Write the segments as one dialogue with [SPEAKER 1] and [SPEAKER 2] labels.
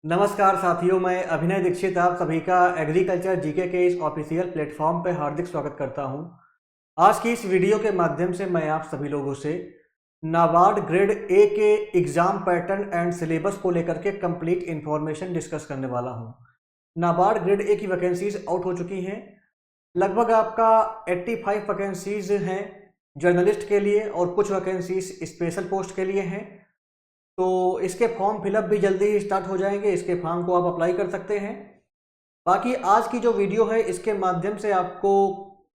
[SPEAKER 1] नमस्कार साथियों, मैं अभिनय दीक्षित आप सभी का एग्रीकल्चर जीके के इस ऑफिशियल प्लेटफॉर्म पर हार्दिक स्वागत करता हूं। आज की इस वीडियो के माध्यम से मैं आप सभी लोगों से नाबार्ड ग्रेड ए के एग्जाम पैटर्न एंड सिलेबस को लेकर के कंप्लीट इन्फॉर्मेशन डिस्कस करने वाला हूं। नाबार्ड ग्रेड ए की वैकेंसीज आउट हो चुकी हैं। लगभग आपका 85 वैकेंसीज हैं जर्नलिस्ट के लिए और कुछ वैकेंसीज स्पेशल पोस्ट के लिए हैं। तो इसके फॉर्म फिलअप भी जल्दी ही स्टार्ट हो जाएंगे, इसके फॉर्म को आप अप्लाई कर सकते हैं। बाकी आज की जो वीडियो है इसके माध्यम से आपको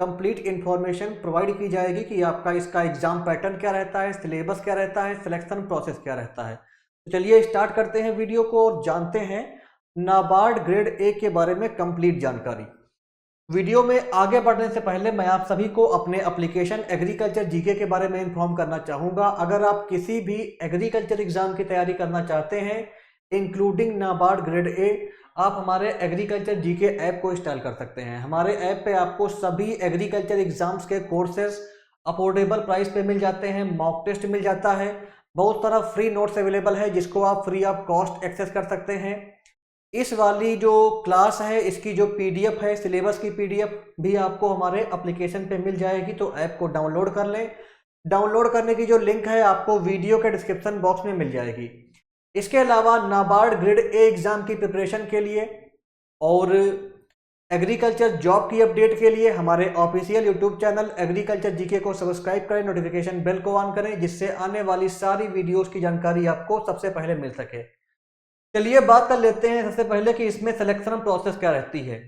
[SPEAKER 1] कंप्लीट इन्फॉर्मेशन प्रोवाइड की जाएगी कि आपका इसका एग्जाम पैटर्न क्या रहता है, सिलेबस क्या रहता है, सिलेक्शन प्रोसेस क्या रहता है। तो चलिए स्टार्ट करते हैं वीडियो को और जानते हैं नाबार्ड ग्रेड ए के बारे में कंप्लीट जानकारी। वीडियो में आगे बढ़ने से पहले मैं आप सभी को अपने एप्लीकेशन एग्रीकल्चर जीके के बारे में इन्फॉर्म करना चाहूँगा। अगर आप किसी भी एग्रीकल्चर एग्जाम की तैयारी करना चाहते हैं इंक्लूडिंग नाबार्ड ग्रेड ए, आप हमारे एग्रीकल्चर जीके ऐप को इंस्टॉल कर सकते हैं। हमारे ऐप पे आपको सभी एग्रीकल्चर एग्जाम्स के कोर्सेस अफोर्डेबल प्राइस पे मिल जाते हैं, मॉक टेस्ट मिल जाता है, बहुत सारा फ्री नोट्स अवेलेबल है जिसको आप फ्री ऑफ कॉस्ट एक्सेस कर सकते हैं। इस वाली जो क्लास है इसकी जो पीडीएफ है, सिलेबस की पीडीएफ भी आपको हमारे एप्लीकेशन पे मिल जाएगी, तो ऐप को डाउनलोड कर लें। डाउनलोड करने की जो लिंक है आपको वीडियो के डिस्क्रिप्शन बॉक्स में मिल जाएगी। इसके अलावा नाबार्ड ग्रेड ए एग्जाम की प्रिपरेशन के लिए और एग्रीकल्चर जॉब की अपडेट के लिए हमारे official YouTube channel agriculture GK को सब्सक्राइब करें, नोटिफिकेशन बेल को ऑन करें जिससे आने वाली सारी वीडियोस की जानकारी आपको सबसे पहले मिल सके। चलिए बात कर लेते हैं सबसे पहले कि इसमें सिलेक्शन प्रोसेस क्या रहती है।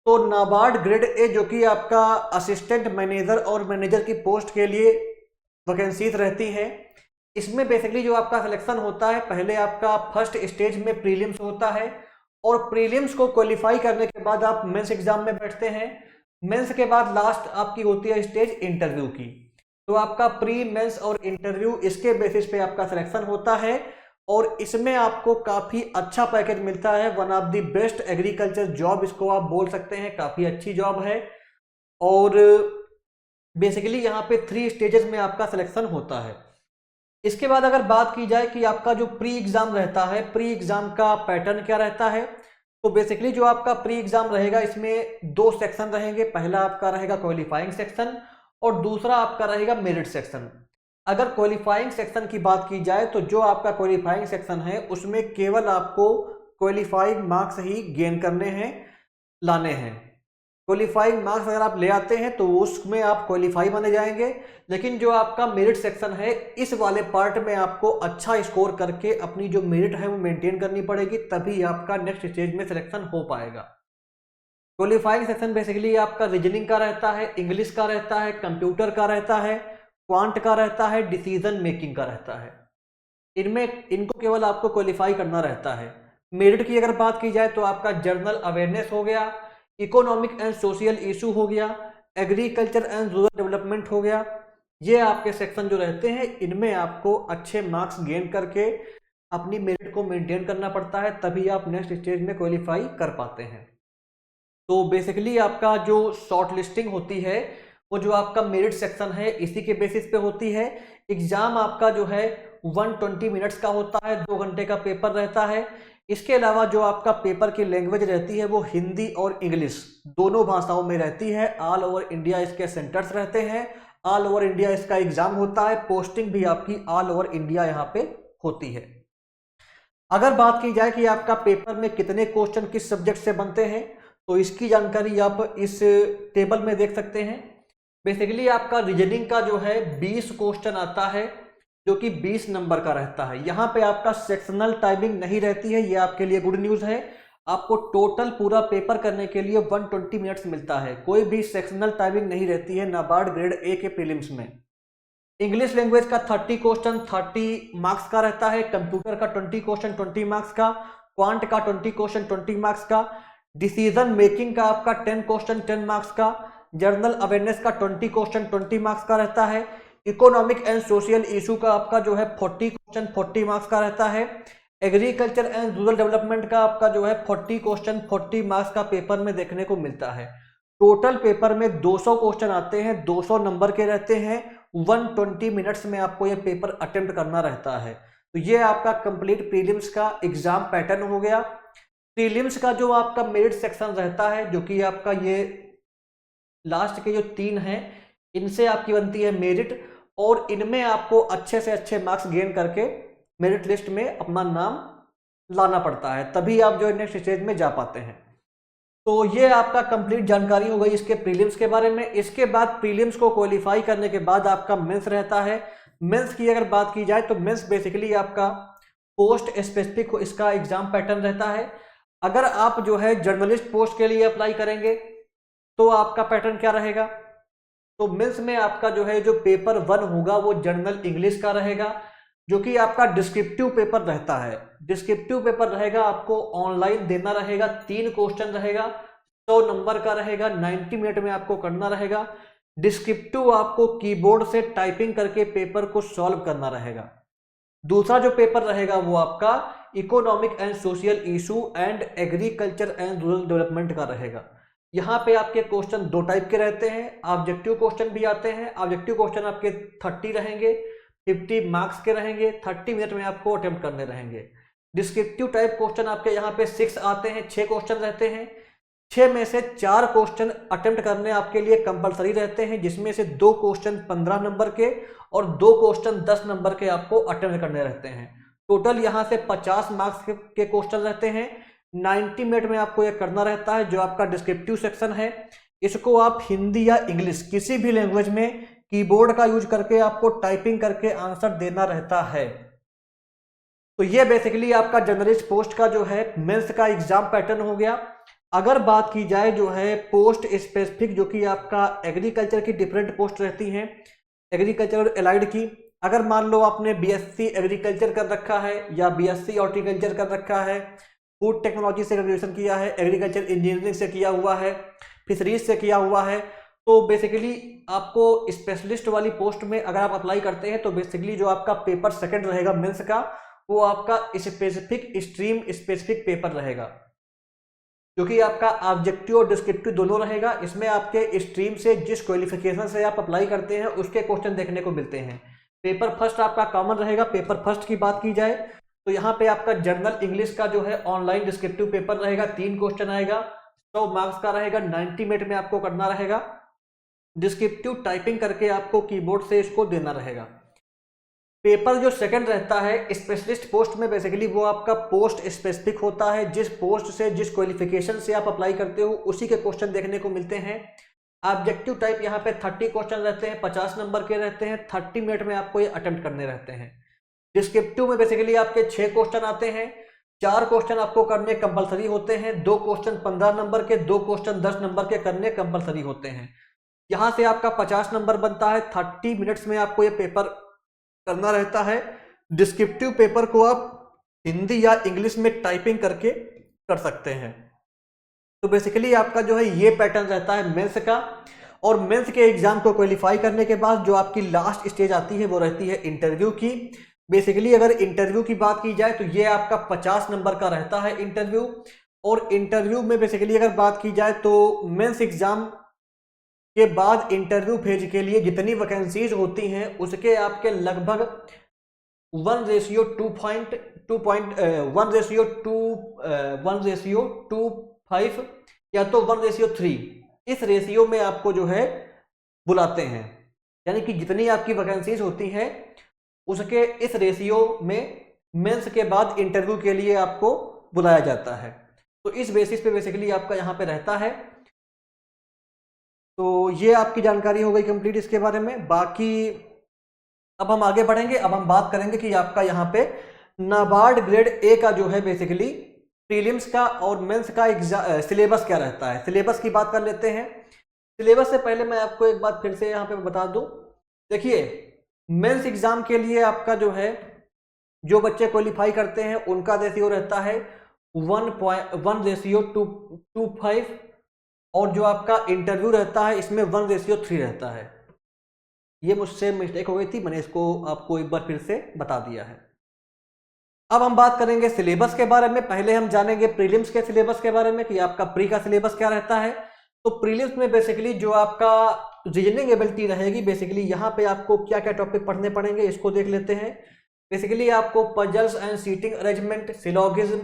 [SPEAKER 1] तो नाबार्ड ग्रेड ए जो कि आपका असिस्टेंट मैनेजर और मैनेजर की पोस्ट के लिए वैकेंसीज रहती हैं, इसमें बेसिकली जो आपका सिलेक्शन होता है पहले आपका फर्स्ट स्टेज में प्रीलिम्स होता है और प्रीलिम्स को क्वालिफाई करने के बाद आप मेंस एग्जाम में बैठते हैं। मेंस के बाद लास्ट आपकी होती है स्टेज इंटरव्यू की। तो आपका प्री मेंस और इंटरव्यू इसके बेसिस पे आपका सिलेक्शन होता है और इसमें आपको काफी अच्छा पैकेज मिलता है। One of the best agriculture job इसको आप बोल सकते हैं, काफी अच्छी जॉब है। और बेसिकली यहाँ पे 3 स्टेजेस में आपका सिलेक्शन होता है। इसके बाद अगर बात की जाए कि आपका जो प्री एग्जाम रहता है, प्री एग्जाम का पैटर्न क्या रहता है, तो बेसिकली जो आपका प्री एग्जाम रहेगा इसमें 2 सेक्शन रहेंगे। पहला आपका रहेगा क्वालिफाइंग सेक्शन और दूसरा आपका रहेगा मेरिट सेक्शन। अगर क्वालिफाइंग सेक्शन की बात की जाए तो जो आपका क्वालिफाइंग सेक्शन है उसमें केवल आपको क्वालिफाइंग मार्क्स ही गेन करने हैं, लाने हैं। क्वालिफाइंग मार्क्स अगर आप ले आते हैं तो उसमें आप क्वालिफाई माने जाएंगे। लेकिन जो आपका मेरिट सेक्शन है इस वाले पार्ट में आपको अच्छा स्कोर करके अपनी जो मेरिट है वो मेंटेन करनी पड़ेगी, तभी आपका नेक्स्ट स्टेज में सिलेक्शन हो पाएगा। क्वालिफाइंग सेक्शन बेसिकली आपका रीजनिंग का रहता है, इंग्लिश का रहता है, कंप्यूटर का रहता है, क्वांट का रहता है, डिसीजन मेकिंग का रहता है। इनको केवल आपको क्वालिफाई करना रहता है। मेरिट की अगर बात की जाए तो आपका जर्नल अवेयरनेस हो गया, इकोनॉमिक एंड सोशल इशू हो गया, एग्रीकल्चर एंड रूरल डेवलपमेंट हो गया। ये आपके सेक्शन जो रहते हैं इनमें आपको अच्छे मार्क्स गेन करके अपनी मेरिट को मेंटेन करना पड़ता है, तभी आप नेक्स्ट स्टेज में क्वालिफाई कर पाते हैं। तो बेसिकली आपका जो शॉर्ट लिस्टिंग होती है वो जो आपका मेरिट सेक्शन है इसी के बेसिस पे होती है। एग्जाम आपका जो है 120 मिनट्स का होता है, 2 घंटे का पेपर रहता है। इसके अलावा जो आपका पेपर की लैंग्वेज रहती है वो हिंदी और इंग्लिश दोनों भाषाओं में रहती है। ऑल ओवर इंडिया इसके सेंटर्स रहते हैं, ऑल ओवर इंडिया इसका एग्जाम होता है, पोस्टिंग भी आपकी ऑल ओवर इंडिया यहाँ पे होती है। अगर बात की जाए कि आपका पेपर में कितने क्वेश्चन किस सब्जेक्ट से बनते हैं तो इसकी जानकारी आप इस टेबल में देख सकते हैं। बेसिकली आपका रीजनिंग का जो है 20 क्वेश्चन आता है जो कि 20 नंबर का रहता है। यहाँ पे आपका सेक्शनल टाइमिंग नहीं रहती है, ये आपके लिए गुड न्यूज़ है। आपको टोटल पूरा पेपर करने के लिए 120 मिनट्स मिलता है, कोई भी सेक्शनल टाइमिंग नहीं रहती है नाबार्ड ग्रेड ए के प्रीलिम्स में। इंग्लिश लैंग्वेज का 30 क्वेश्चन 30 मार्क्स का रहता है, कंप्यूटर का 20 क्वेश्चन 20 मार्क्स का, क्वांट का 20 क्वेश्चन 20 मार्क्स का, डिसीजन मेकिंग का आपका 10 क्वेश्चन 10 मार्क्स का, जर्नल अवेयरनेस का 20 क्वेश्चन 20 मार्क्स का रहता है, इकोनॉमिक एंड सोशल इशू का आपका जो है 40 क्वेश्चन 40 मार्क्स का रहता है, एग्रीकल्चर एंड रूरल डेवलपमेंट का आपका जो है 40 क्वेश्चन 40 मार्क्स का पेपर में देखने को मिलता है। टोटल पेपर में 200 क्वेश्चन आते हैं, 200 नंबर के रहते हैं, 120 मिनट्स में आपको ये पेपर अटेम्प्ट करना रहता है। तो ये आपका कंप्लीट प्रीलिम्स का एग्जाम पैटर्न हो गया। प्रीलिम्स का जो आपका मेरिट सेक्शन रहता है, जो कि आपका ये लास्ट के जो 3 हैं, इनसे आपकी बनती है मेरिट, और इनमें आपको अच्छे से अच्छे मार्क्स गेन करके मेरिट लिस्ट में अपना नाम लाना पड़ता है, तभी आप जो नेक्स्ट स्टेज में जा पाते हैं। तो ये आपका कंप्लीट जानकारी हो गई इसके प्रीलिम्स के बारे में। इसके बाद प्रीलिम्स को क्वालिफाई करने के बाद आपका मेंस रहता है। मेंस की अगर बात की जाए तो मेंस बेसिकली आपका पोस्ट स्पेसिफिक इसका एग्जाम पैटर्न रहता है। अगर आप जो है जर्नलिस्ट पोस्ट के लिए अप्लाई करेंगे तो आपका पैटर्न क्या रहेगा, तो मेंस में आपका जो है जो पेपर 1 होगा वो जनरल इंग्लिश का रहेगा, जो कि आपका डिस्क्रिप्टिव पेपर रहता है। डिस्क्रिप्टिव पेपर रहेगा, आपको ऑनलाइन देना रहेगा, 3 क्वेश्चन रहेगा, 100 नंबर का रहेगा, 90 मिनट में आपको करना रहेगा। डिस्क्रिप्टिव आपको कीबोर्ड से टाइपिंग करके पेपर को सॉल्व करना रहेगा। दूसरा जो पेपर रहेगा वो आपका economic and social issue and agriculture and rural development का रहेगा। यहाँ पे आपके क्वेश्चन 2 टाइप के रहते हैं, ऑब्जेक्टिव क्वेश्चन भी आते हैं। ऑब्जेक्टिव क्वेश्चन आपके 30 रहेंगे, 50 मार्क्स के रहेंगे, 30 मिनट में आपको अटेम्प्ट करने रहेंगे। डिस्क्रिप्टिव टाइप क्वेश्चन आपके यहाँ पे 6 आते हैं, 6 क्वेश्चन रहते हैं। 6 में से 4 क्वेश्चन अटेम्प्ट करने आपके लिए कंपलसरी रहते हैं, जिसमें से 2 क्वेश्चन 15 नंबर के और 2 क्वेश्चन 10 नंबर के आपको अटेम्प्ट करने रहते हैं। टोटल यहाँ से 50 मार्क्स के क्वेश्चन रहते हैं। 90 मिनट में आपको ये करना रहता है। जो आपका डिस्क्रिप्टिव सेक्शन है, इसको आप हिंदी या इंग्लिश किसी भी लैंग्वेज में कीबोर्ड का यूज करके आपको टाइपिंग करके आंसर देना रहता है। तो ये बेसिकली आपका जर्नलिस्ट पोस्ट का जो है मेंस का एग्जाम पैटर्न हो गया। अगर बात की जाए जो है पोस्ट स्पेसिफिक, जो कि आपका एग्रीकल्चर की डिफरेंट पोस्ट रहती हैं, एग्रीकल्चर और एलाइड की। अगर मान लो आपने बीएससी एग्रीकल्चर कर रखा है या बीएससी हॉर्टिकल्चर कर रखा है, फूड टेक्नोलॉजी से ग्रेजुएशन किया है, एग्रीकल्चर इंजीनियरिंग से किया हुआ है, फिशरीज से किया हुआ है, तो बेसिकली आपको स्पेशलिस्ट वाली पोस्ट में अगर आप अप्लाई करते हैं तो बेसिकली जो आपका पेपर सेकंड रहेगा मेंस का, वो आपका स्पेसिफिक स्ट्रीम स्पेसिफिक पेपर रहेगा, क्योंकि आपका ऑब्जेक्टिव और डिस्क्रिप्टिव दोनों रहेगा। इसमें आपके स्ट्रीम से जिस क्वालिफिकेशन से आप अप्लाई करते हैं उसके क्वेश्चन देखने को मिलते हैं। पेपर फर्स्ट आपका कॉमन रहेगा। पेपर फर्स्ट की बात की जाए तो यहाँ पे आपका जनरल इंग्लिश का जो है ऑनलाइन डिस्क्रिप्टिव पेपर रहेगा, 3 क्वेश्चन आएगा, 100 मार्क्स का रहेगा, 90 मिनट में आपको करना रहेगा। डिस्क्रिप्टिव टाइपिंग करके आपको कीबोर्ड से इसको देना रहेगा। पेपर जो सेकंड रहता है स्पेशलिस्ट पोस्ट में, बेसिकली वो आपका पोस्ट स्पेसिफिक होता है। जिस पोस्ट से जिस क्वालिफिकेशन से आप अप्लाई करते हो उसी के क्वेश्चन देखने को मिलते हैं। ऑब्जेक्टिव टाइप यहाँ पे 30 क्वेश्चन रहते हैं, 50 नंबर के रहते हैं, 30 मिनट में आपको ये अटेम्प्ट करने रहते हैं। डिस्क्रिप्टिव में बेसिकली आपके 6 क्वेश्चन आते हैं, 4 क्वेश्चन आपको करने कंपलसरी होते हैं, 2 क्वेश्चन 15 नंबर के, 2 क्वेश्चन 10 नंबर के करने कंपलसरी होते हैं। यहाँ से आपका 50 नंबर बनता है। 30 मिनट्स में आपको ये पेपर करना रहता है। डिस्क्रिप्टिव पेपर को आप हिंदी या इंग्लिश में टाइपिंग करके कर सकते हैं। तो बेसिकली आपका जो है ये पैटर्न रहता है मेंस का। और मेंस के एग्जाम को क्वालिफाई करने के बाद जो आपकी लास्ट स्टेज आती है वो रहती है इंटरव्यू की। बेसिकली अगर इंटरव्यू की बात की जाए तो ये आपका 50 नंबर का रहता है इंटरव्यू। और इंटरव्यू में बेसिकली अगर बात की जाए तो मेंस एग्जाम के बाद इंटरव्यू फेज के लिए जितनी वैकेंसीज होती हैं उसके आपके लगभग 1:1:1:1:25 या तो 1:3 इस रेशियो में आपको जो है बुलाते हैं। यानी कि जितनी आपकी वैकेंसीज होती हैं उसके इस रेशियो में मेंस के बाद इंटरव्यू के लिए आपको बुलाया जाता है। तो इस बेसिस पे बेसिकली आपका यहाँ पे रहता है। तो ये आपकी जानकारी हो गई कंप्लीट इसके बारे में। बाकी अब हम आगे बढ़ेंगे। अब हम बात करेंगे कि आपका यहाँ पे नाबार्ड ग्रेड ए का जो है बेसिकली प्रीलिम्स का और मेंस का सिलेबस क्या रहता है, सिलेबस की बात कर लेते हैं। सिलेबस से पहले मैं आपको एक बात फिर से यहाँ पे बता दूं। देखिए मेंस एग्जाम के लिए आपका जो है जो बच्चे क्वालिफाई करते हैं उनका रेशियो रहता है 1:1:25 और जो आपका इंटरव्यू रहता है इसमें 1:3 रहता है। ये मुझसे मिस्टेक हो गई थी, मैंने इसको आपको एक बार फिर से बता दिया है। अब हम बात करेंगे सिलेबस के बारे में। पहले हम जानेंगे प्रीलिम्स के सिलेबस के बारे में कि आपका प्री का सिलेबस क्या रहता है। तो प्रीलिम्स में बेसिकली जो आपका रीजनिंग एबिलिटी रहेगी, बेसिकली यहाँ पे आपको क्या क्या टॉपिक पढ़ने पड़ेंगे इसको देख लेते हैं। बेसिकली आपको puzzles and seating arrangement, syllogism,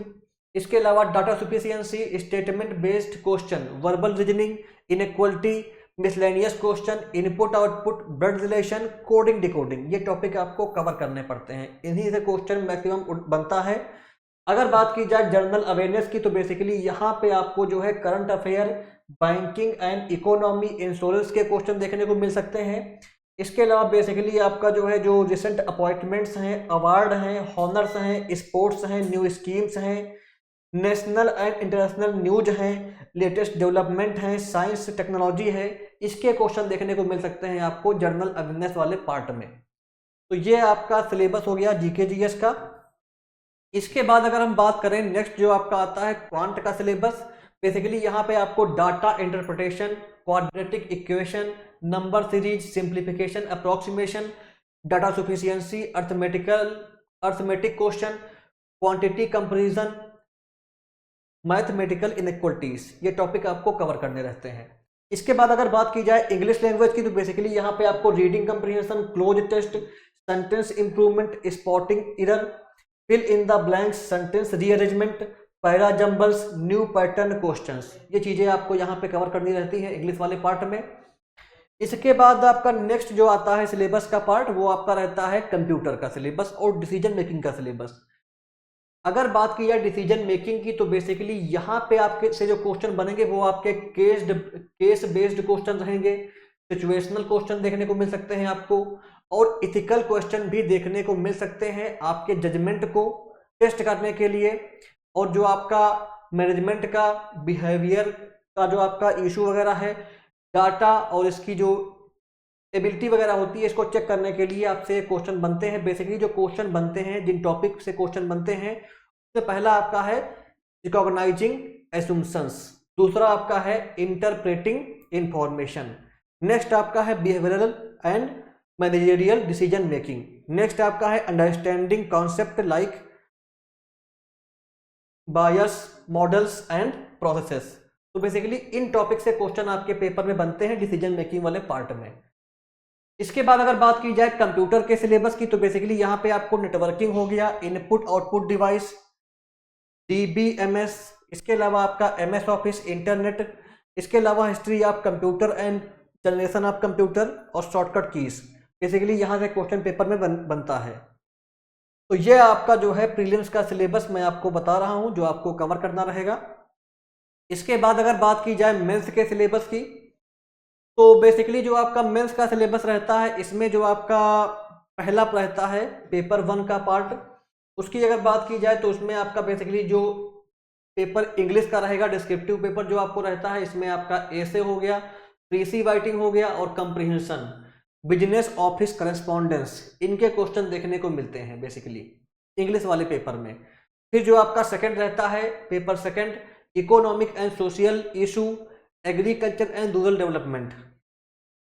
[SPEAKER 1] इसके अलावा data sufficiency, statement based question, verbal reasoning, inequality, miscellaneous question, input output, blood relation, coding decoding, ये टॉपिक आपको कवर करने पड़ते हैं। इन्हीं से क्वेश्चन मैक्सिमम बनता है। अगर बात की जाए जनरल अवेयरनेस की, तो बेसिकली यहाँ पे आपको जो है current affair, banking and economy, insurance के क्वेश्चन देखने को मिल सकते हैं। इसके अलावा बेसिकली आपका जो है जो रिसेंट अपॉइंटमेंट्स हैं, अवार्ड हैं, हॉनर्स हैं, स्पोर्ट्स हैं, न्यू स्कीम्स हैं, नेशनल एंड इंटरनेशनल न्यूज हैं, लेटेस्ट डेवलपमेंट हैं, साइंस टेक्नोलॉजी है, इसके क्वेश्चन देखने को मिल सकते हैं आपको जनरल अवेयरनेस वाले पार्ट में। तो ये आपका सिलेबस हो गया जीके जीएस का। इसके बाद अगर हम बात करें नेक्स्ट जो आपका आता है क्वांट का सिलेबस, बेसिकली यहाँ पे आपको data interpretation, quadratic equation, number series, simplification, approximation, data sufficiency, arithmetic question, quantity comparison, mathematical inequalities, ये टॉपिक आपको कवर करने रहते हैं। इसके बाद अगर बात की जाए इंग्लिश लैंग्वेज की, तो बेसिकली यहाँ पे आपको reading comprehension, cloze test, sentence improvement, spotting error, fill in the blanks, sentence rearrangement, para jumbles, new pattern questions, ये चीजें आपको यहाँ पे कवर करनी रहती है इंग्लिश वाले पार्ट में। इसके बाद आपका नेक्स्ट जो आता है सिलेबस का पार्ट, वो आपका रहता है कंप्यूटर का सिलेबस और डिसीजन मेकिंग का सिलेबस। अगर बात की जाए डिसीजन मेकिंग की, तो बेसिकली यहाँ पे आपके से जो क्वेश्चन बनेंगे वो आपके केस बेस्ड क्वेश्चन रहेंगे, सिचुएशनल क्वेश्चन देखने को मिल सकते हैं आपको, और इथिकल क्वेश्चन भी देखने को मिल सकते हैं आपके जजमेंट को टेस्ट करने के लिए, और जो आपका मैनेजमेंट का बिहेवियर का जो आपका इशू वगैरह है, डाटा और इसकी जो एबिलिटी वगैरह होती है, इसको चेक करने के लिए आपसे क्वेश्चन बनते हैं। बेसिकली जो क्वेश्चन बनते हैं, जिन टॉपिक से क्वेश्चन बनते हैं, उससे पहला आपका है रिकॉग्नाइजिंग एसम्पशंस, दूसरा आपका है इंटरप्रेटिंग इंफॉर्मेशन, नेक्स्ट आपका है behavioural and managerial decision making, next आपका है understanding concept like bias, models and processes. तो बेसिकली इन टॉपिक से क्वेश्चन आपके पेपर में बनते हैं डिसीजन मेकिंग वाले पार्ट में। इसके बाद अगर बात की जाए कंप्यूटर के सिलेबस की, तो बेसिकली यहाँ पे आपको नेटवर्किंग हो गया, इनपुट आउटपुट डिवाइस, DBMS, इसके अलावा आपका MS ऑफिस, इंटरनेट, इसके अलावा history of computer and generation of computer और शॉर्टकट कीज, बेसिकली यहाँ से क्वेश्चन पेपर में बनता है। तो ये आपका जो है प्रीलिम्स का सिलेबस मैं आपको बता रहा हूँ जो आपको कवर करना रहेगा। इसके बाद अगर बात की जाए मेंस के सिलेबस की, तो बेसिकली जो आपका मेंस का सिलेबस रहता है, इसमें जो आपका पहला रहता है पेपर 1 का पार्ट, उसकी अगर बात की जाए तो उसमें आपका बेसिकली जो पेपर इंग्लिश का रहेगा, डिस्क्रिप्टिव पेपर जो आपको रहता है, इसमें आपका एसे हो गया, प्रीसी राइटिंग हो गया और कंप्रीहेंशन, बिजनेस ऑफिस करेस्पॉन्डेंस, इनके क्वेश्चन देखने को मिलते हैं बेसिकली इंग्लिश वाले पेपर में। फिर जो आपका सेकंड रहता है paper second, economic and social issue, agriculture and rural development,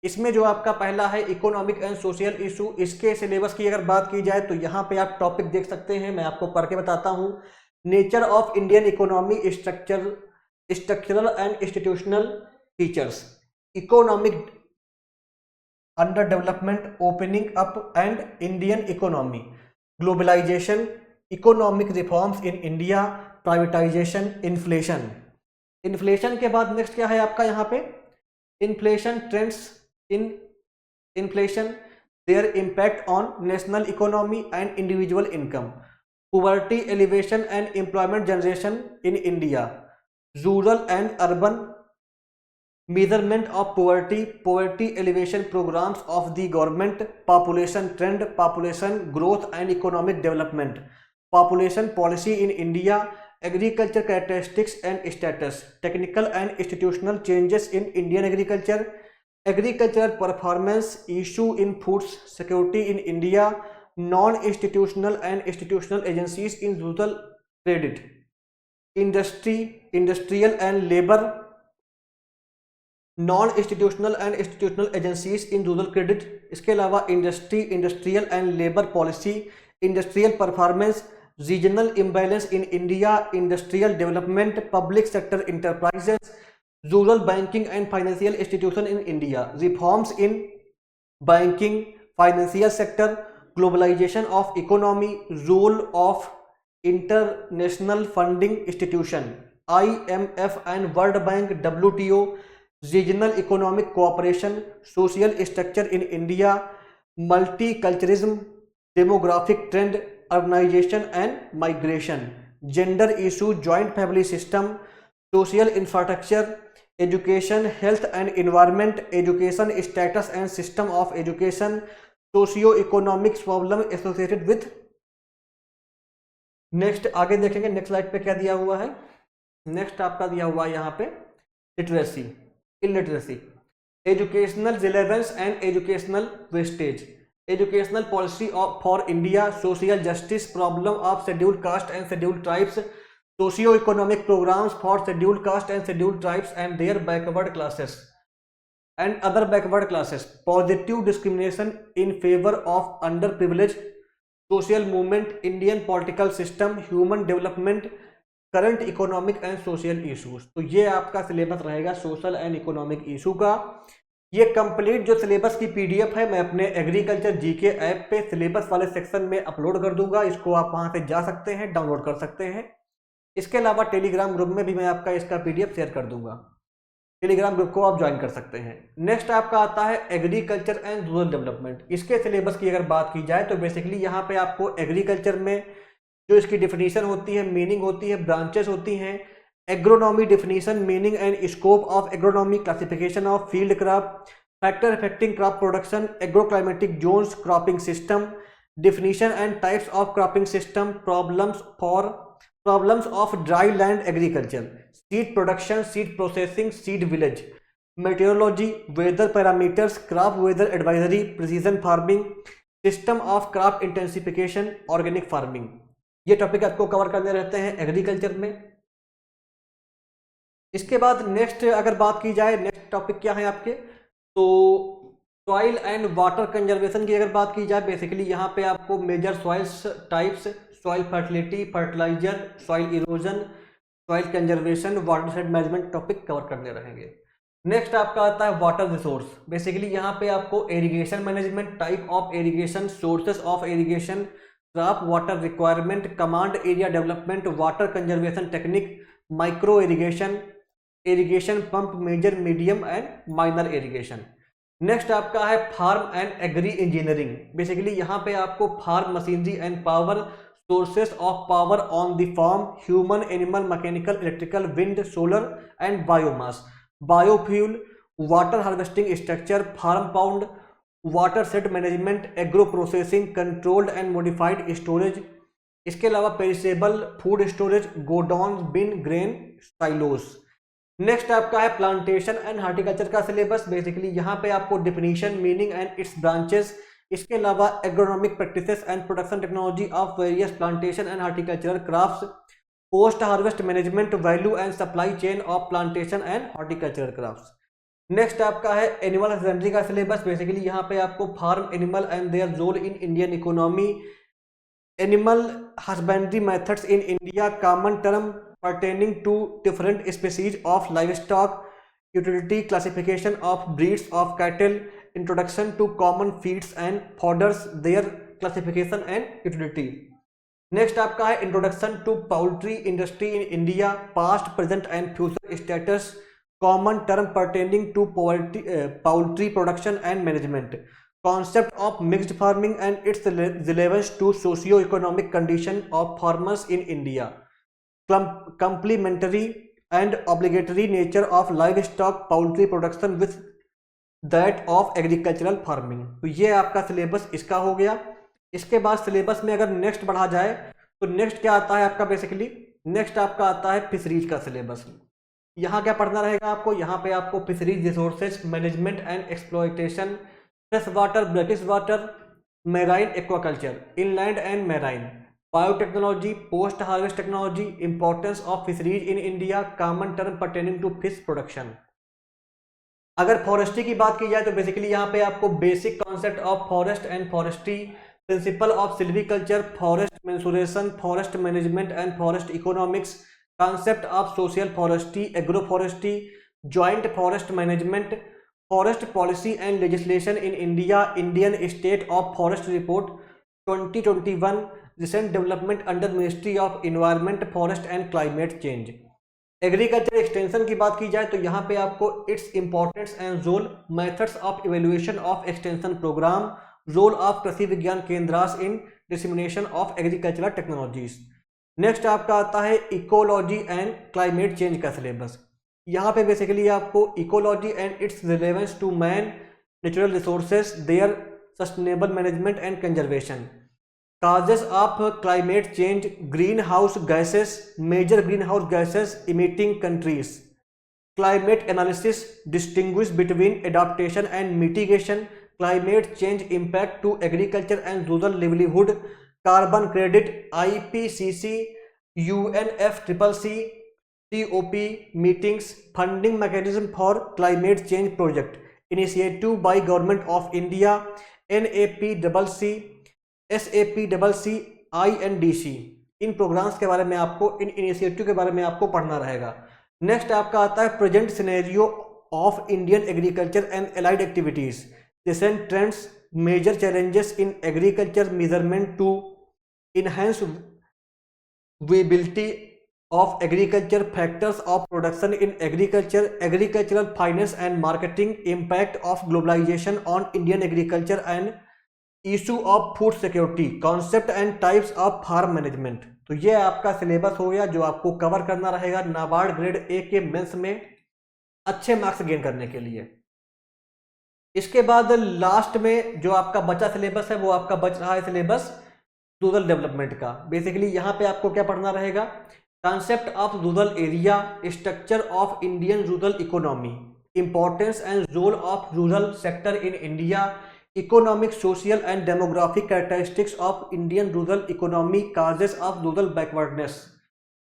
[SPEAKER 1] इसमें जो आपका पहला है इकोनॉमिक एंड सोशल इशू, इसके सिलेबस की अगर बात की जाए तो यहाँ पे आप टॉपिक देख सकते हैं, मैं आपको पढ़ के बताता हूँ। Nature of Indian economy, structural and institutional features, economic under development, opening up and Indian economy, globalisation, economic reforms in India, privatisation, inflation. Inflation के बाद नेक्स्ट क्या है आपका यहाँ पे, inflation trends in inflation, their impact on national economy and individual income, poverty elevation and employment generation in India, rural and urban measurement of poverty elevation programs of the government, population trend, population growth and economic development, population policy in India, agriculture characteristics and status, technical and institutional changes in Indian agriculture, agricultural performance, issue in food security in India, non-institutional and institutional agencies in rural credit, industrial and labor, non-institutional and institutional agencies in rural credit, इसके अलावा industrial and labour policy, industrial performance, regional imbalance in India, industrial development, public sector enterprises, rural banking and financial institution in India, reforms in banking financial sector, globalisation of economy, role of international funding institution IMF and world bank, WTO, regional economic cooperation, social structure in India, multiculturalism, demographic trend, urbanisation and migration, gender issue, joint family system, social infrastructure, education, health and environment, education status and system of education, socio economics problem associated with. Next आगे देखेंगे, next slide पे क्या दिया हुआ है। Next आपका दिया हुआ है यहाँ पे literacy, illiteracy, educational relevance and educational wastage, educational policy for India, social justice, problem of scheduled caste and scheduled tribes, socio economic programmes for scheduled caste and scheduled tribes and their backward classes and other backward classes, positive discrimination in favor of underprivileged, social movement, Indian political system, human development, current economic and social issues। तो ये आपका syllabus रहेगा social and economic issue का। ये complete जो syllabus की PDF है मैं अपने एग्रीकल्चर जीके ऐप पे सिलेबस वाले सेक्शन में अपलोड कर दूंगा, इसको आप वहां से जा सकते हैं, डाउनलोड कर सकते हैं। इसके अलावा टेलीग्राम ग्रुप में भी मैं आपका इसका PDF शेयर कर दूंगा, टेलीग्राम ग्रुप को आप ज्वाइन कर सकते हैं। नेक्स्ट आपका आता है एग्रीकल्चर एंड रूरल डेवलपमेंट। इसके सिलेबस की अगर बात की जाए तो बेसिकली यहाँ पे आपको एग्रीकल्चर में जो इसकी डिफिनीशन होती है, मीनिंग होती है, ब्रांचेस होती हैं, agronomy definition, meaning and scope of agronomy, classification of field crop, factor affecting crop production, agroclimatic zones, cropping system, definition and types of cropping system, problems of dry land agriculture, seed production, seed processing, seed village, meteorology, weather parameters, crop weather advisory, precision farming, system of crop intensification, organic farming. ये topic आपको cover करने रहते हैं agriculture में। इसके बाद next अगर बात की जाए, नेक्स्ट टॉपिक क्या है आपके, तो सॉइल एंड वाटर कंजर्वेशन की अगर बात की जाए, बेसिकली यहाँ पे आपको major soils types, soil fertility, fertiliser, soil erosion, soil conservation, watershed management topic cover करने रहेंगे। नेक्स्ट आपका आता है वाटर रिसोर्स। बेसिकली यहाँ पे आपको irrigation management, type of irrigation, sources of irrigation, crop water requirement, command area development, water conservation technique, micro irrigation, irrigation pump, major, medium and minor irrigation. Next आपका है farm and agri engineering. Basically यहाँ पे आपको farm machinery and power, sources of power on the farm, human, animal, mechanical, electrical, wind, solar and biomass, biofuel, water harvesting structure, farm pound, watershed management, agro processing, controlled and modified storage। इसके अलावा perishable food storage, godown, bin, grain, silos. Next आपका है plantation and horticulture का syllabus. Basically यहाँ पे आपको definition, meaning and its branches, इसके अलावा agronomic practices and production technology of various plantation and horticultural crafts, post harvest management, value and supply chain of plantation and horticultural crafts. Next आपका है animal husbandry का syllabus. Basically यहाँ पे आपको farm animal and their role in Indian economy, animal husbandry methods in India, common term pertaining to different species of livestock, utility, classification of breeds of cattle, introduction to common feeds and fodders, their classification and utility। Next आपका है introduction to poultry industry in India, past, present and future status, common term pertaining to poultry production and management, concept of mixed farming and its relevance to socio-economic condition of farmers in India, complementary and obligatory nature of livestock poultry production with that of agricultural farming। तो ये आपका syllabus इसका हो गया। इसके बाद syllabus में अगर नेक्स्ट बढ़ा जाए तो नेक्स्ट क्या आता है आपका, बेसिकली नेक्स्ट आपका आता है फिशरीज का सिलेबस। यहाँ क्या पढ़ना रहेगा आपको, यहाँ पे आपको fisheries resources management and exploitation, fresh water, brackish water, marine aquaculture, inland and marine, biotechnology, post harvest technology, importance of fisheries in India, common term pertaining to fish production. अगर फॉरेस्ट्री की बात की जाए तो बेसिकली यहाँ पे आपको basic concept of forest and forestry, principle of silviculture, forest mensuration, forest management and forest economics, concept of social forestry, agro forestry, joint forest management, forest policy and legislation in India, Indian state of forest report 2021, recent development under ministry of environment, forest and climate change. Agriculture extension की बात की जाए तो यहाँ पे आपको its importance and role, methods of evaluation of extension programme, role of Krishi Vigyan Kendras in dissemination of agricultural technologies. Next आपका आता है इकोलॉजी एंड क्लाइमेट चेंज का सिलेबस। यहाँ पे बेसिकली आपको ecology and its relevance to man, natural resources, their sustainable management and conservation, causes of climate change, greenhouse gases, major greenhouse gases emitting countries, climate analysis, distinguish between adaptation and mitigation, climate change impact to agriculture and rural livelihood, carbon credit, IPCC, UNFCCC, COP meetings, funding mechanism for climate change project, initiative by Government of India, NAPCC, SAPCC, INDC। In programmes के बारे में आपको, इन initiative के बारे में आपको पढ़ना रहेगा। नेक्स्ट आपका आता है present scenario of Indian agriculture and allied activities, recent trends, major challenges in agriculture measurement to enhance visibility of agriculture, factors of production in agriculture, agricultural finance and marketing, impact of globalisation on Indian agriculture and issue of food security, concept and types of farm management. तो ये आपका syllabus हो गया जो आपको cover करना रहेगा NABARD grade A के मेंस में अच्छे मार्क्स गेन करने के लिए। इसके बाद लास्ट में जो आपका बचा सिलेबस है वो आपका बच रहा है सिलेबस रूरल डेवलपमेंट का। बेसिकली यहाँ पे आपको क्या पढ़ना रहेगा, concept of rural area, structure of Indian rural economy, importance and role of rural sector in India, economic, social and demographic characteristics of Indian rural economy, causes of rural backwardness.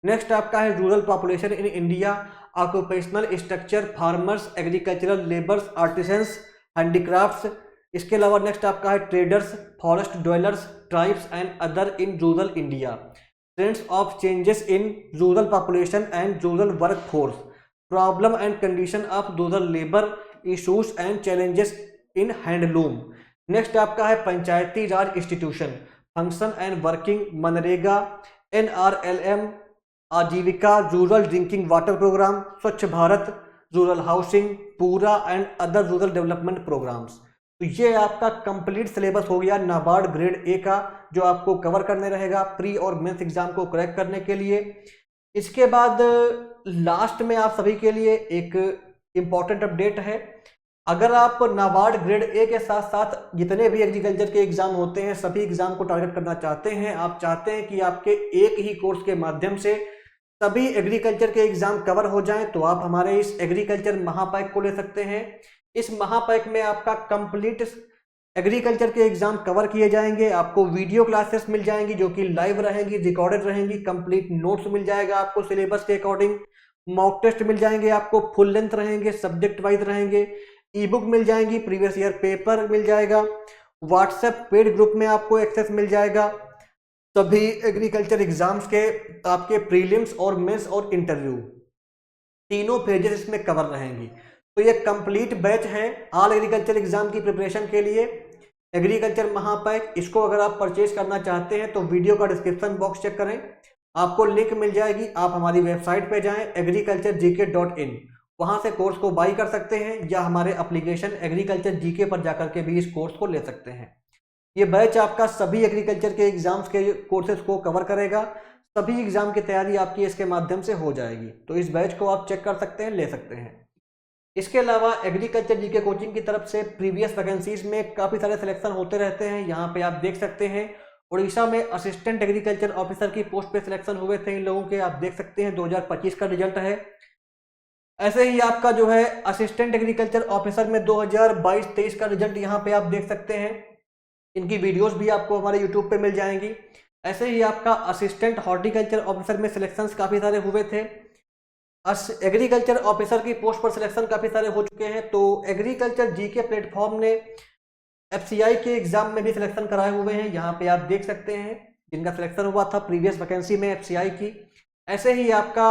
[SPEAKER 1] Next आपका है rural population in India, occupational structure, farmers, agricultural labours, artisans, handicrafts. इसके अलावा next आपका है traders, forest dwellers, tribes and other in rural India, trends of changes in rural population and rural work force, problem and condition of rural labour, issues and challenges in handloom. Next आपका है panchayati raj institution, function and working, MNREGA, NRLM, Aajeevika, rural drinking water programme, Swachh Bharat, rural housing, PURA and other rural development programmes. तो ये आपका complete syllabus हो गया NABARD grade A का जो आपको कवर करने रहेगा प्री और मेंस एग्जाम को क्रैक करने के लिए। इसके बाद लास्ट में आप सभी के लिए एक इम्पॉर्टेंट अपडेट है, अगर आप नाबार्ड ग्रेड ए के साथ साथ जितने भी एग्रीकल्चर के एग्जाम होते हैं सभी एग्जाम को टारगेट करना चाहते हैं, आप चाहते हैं कि आपके एक ही कोर्स के माध्यम से सभी एग्रीकल्चर के एग्जाम कवर हो जाएं, तो आप हमारे इस एग्रीकल्चर महापैक को ले सकते हैं। इस महापैक में आपका कंप्लीट एग्रीकल्चर के एग्जाम कवर किए जाएंगे, आपको वीडियो क्लासेस मिल जाएंगी जो कि लाइव रहेंगी, रिकॉर्डेड रहेंगी, कंप्लीट नोट्स मिल जाएगा आपको सिलेबस के अकॉर्डिंग, मॉक टेस्ट मिल जाएंगे आपको, फुल लेंथ रहेंगे, सब्जेक्ट वाइज रहेंगे, ई बुक मिल जाएंगी, प्रीवियस ईयर पेपर मिल जाएगा, व्हाट्सएप पेड ग्रुप में आपको एक्सेस मिल जाएगा, सभी एग्रीकल्चर एग्जाम्स के आपके प्रीलिम्स और मेंस और इंटरव्यू तीनों पेजेस इसमें कवर रहेंगी। तो ये कंप्लीट बैच है ऑल एग्रीकल्चर एग्जाम की प्रिपरेशन के लिए एग्रीकल्चर महापैक। इसको अगर आप परचेज करना चाहते हैं तो वीडियो का डिस्क्रिप्शन बॉक्स चेक करें, आपको लिंक मिल जाएगी, आप हमारी वेबसाइट पे जाएं agriculturegk.in, वहां से कोर्स को बाई कर सकते हैं या हमारे एप्लीकेशन एग्रीकल्चर जीके पर जाकर के भी इस कोर्स को ले सकते हैं। ये बैच आपका सभी एग्रीकल्चर के एग्जाम्स के कोर्सेज को कवर करेगा, सभी एग्जाम की तैयारी आपकी इसके माध्यम से हो जाएगी। तो इस बैच को आप चेक कर सकते हैं, ले सकते हैं। इसके अलावा एग्रीकल्चर जीके कोचिंग की तरफ से प्रीवियस वैकेंसीज में काफ़ी सारे सिलेक्शन होते रहते हैं। यहाँ पे आप देख सकते हैं उड़ीसा में असिस्टेंट एग्रीकल्चर ऑफिसर की पोस्ट पे सिलेक्शन हुए थे इन लोगों के, आप देख सकते हैं 2025 का रिजल्ट है। ऐसे ही आपका जो है असिस्टेंट एग्रीकल्चर ऑफिसर में 2022-23 का रिजल्ट यहाँ पे आप देख सकते हैं, इनकी वीडियोस भी आपको हमारे यूट्यूब पे मिल जाएंगी। ऐसे ही आपका असिस्टेंट हॉर्टिकल्चर ऑफिसर में सिलेक्शंस काफ़ी सारे हुए थे, एग्रीकल्चर ऑफिसर की पोस्ट पर सिलेक्शन काफ़ी सारे हो चुके हैं। तो एग्रीकल्चर जीके प्लेटफॉर्म ने FCI के एग्जाम में भी सिलेक्शन कराए हुए हैं, यहाँ पे आप देख सकते हैं जिनका सिलेक्शन हुआ था प्रीवियस वैकेंसी में FCI की। ऐसे ही आपका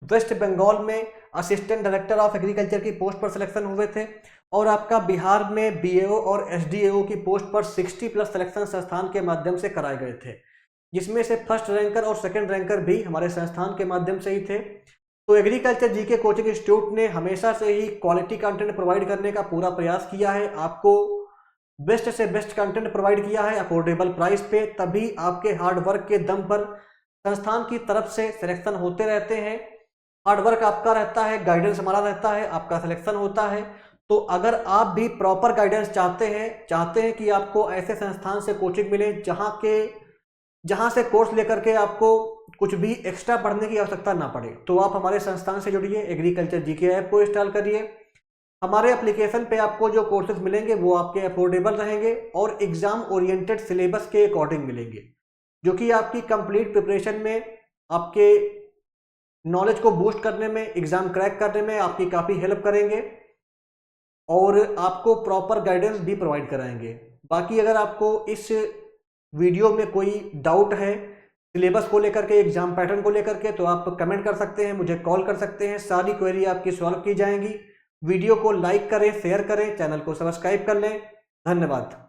[SPEAKER 1] वेस्ट बंगाल में असिस्टेंट डायरेक्टर ऑफ एग्रीकल्चर की पोस्ट पर सिलेक्शन हुए थे, और आपका बिहार में BAO और SDAO की पोस्ट पर 60+ सिलेक्शन संस्थान के माध्यम से कराए गए थे। जिसमें से फर्स्ट रैंकर और सेकंड रैंकर भी हमारे संस्थान के माध्यम से ही थे। तो एग्रीकल्चर जीके कोचिंग इंस्टीट्यूट ने हमेशा से ही क्वालिटी कंटेंट प्रोवाइड करने का पूरा प्रयास किया है, आपको बेस्ट से बेस्ट कंटेंट प्रोवाइड किया है अफोर्डेबल प्राइस पे, तभी आपके हार्ड वर्क के दम पर संस्थान की तरफ से सिलेक्शन होते रहते हैं। हार्ड वर्क आपका रहता है, गाइडेंस हमारा रहता है, आपका सिलेक्शन होता है। तो अगर आप भी प्रॉपर गाइडेंस चाहते हैं कि आपको ऐसे संस्थान से कोचिंग मिले जहां से कोर्स लेकर के आपको कुछ भी एक्स्ट्रा पढ़ने की आवश्यकता ना पड़े, तो आप हमारे संस्थान से जुड़िए, एग्रीकल्चर जीके ऐप को इंस्टॉल करिए। हमारे एप्लीकेशन पे आपको जो कोर्सेज मिलेंगे वो आपके अफोर्डेबल रहेंगे और एग्जाम ओरिएंटेड सिलेबस के अकॉर्डिंग मिलेंगे, जो कि आपकी कंप्लीट प्रिपरेशन में, आपके नॉलेज को बूस्ट करने में, एग्जाम क्रैक करने में आपकी काफ़ी हेल्प करेंगे और आपको प्रॉपर गाइडेंस भी प्रोवाइड कराएंगे। बाकी अगर आपको इस वीडियो में कोई डाउट है सिलेबस को लेकर के, एग्जाम पैटर्न को लेकर के, तो आप कमेंट कर सकते हैं, मुझे कॉल कर सकते हैं, सारी क्वेरी आपकी सॉल्व की जाएंगी। वीडियो को लाइक करें, शेयर करें, चैनल को सब्सक्राइब कर लें। धन्यवाद।